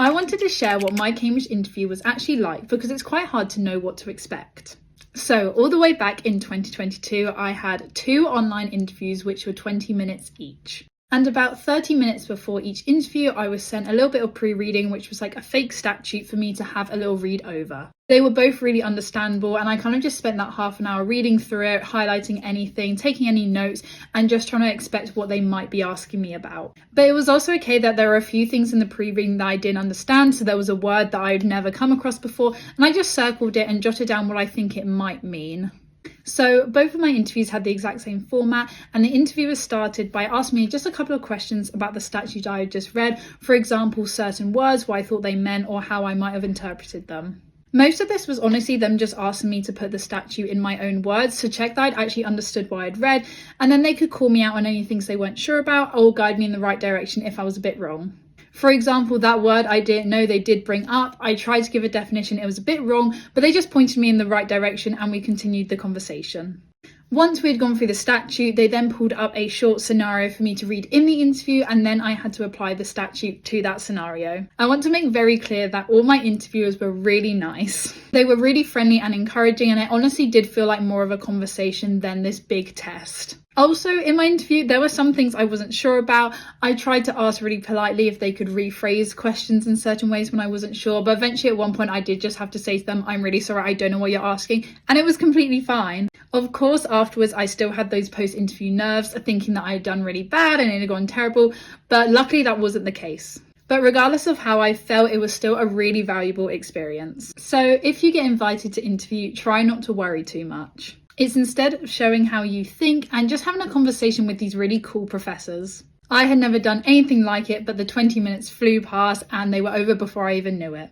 I wanted to share what my Cambridge interview was actually like because it's quite hard to know what to expect. So all the way back in 2022, I had 2 online interviews which were 20 minutes each. And about 30 minutes before each interview, I was sent a little bit of pre-reading, which was like a fake stat sheet for me to have a little read over. They were both really understandable, and I kind of just spent that half an hour reading through it, highlighting anything, taking any notes, and just trying to expect what they might be asking me about. But it was also okay that there were a few things in the pre-reading that I didn't understand, so there was a word that I'd never come across before, and I just circled it and jotted down what I think it might mean. So both of my interviews had the exact same format, and the interviewer started by asking me just a couple of questions about the statute I had just read, for example, certain words, what I thought they meant, or how I might have interpreted them. Most of this was honestly them just asking me to put the statute in my own words to check that I'd actually understood what I'd read, and then they could call me out on any things they weren't sure about or guide me in the right direction if I was a bit wrong. For example, that word I didn't know they did bring up, I tried to give a definition, it was a bit wrong, but they just pointed me in the right direction and we continued the conversation. Once we had gone through the statute, they then pulled up a short scenario for me to read in the interview, and then I had to apply the statute to that scenario. I want to make very clear that all my interviewers were really nice. They were really friendly and encouraging, and it honestly did feel like more of a conversation than this big test. Also, in my interview, there were some things I wasn't sure about. I tried to ask really politely if they could rephrase questions in certain ways when I wasn't sure, but eventually at one point I did just have to say to them, I'm really sorry, I don't know what you're asking, and it was completely fine. Of course, afterwards, I still had those post-interview nerves, thinking that I had done really bad and it had gone terrible, but luckily that wasn't the case. But regardless of how I felt, it was still a really valuable experience. So if you get invited to interview, try not to worry too much. It's instead showing how you think and just having a conversation with these really cool professors. I had never done anything like it, but the 20 minutes flew past and they were over before I even knew it.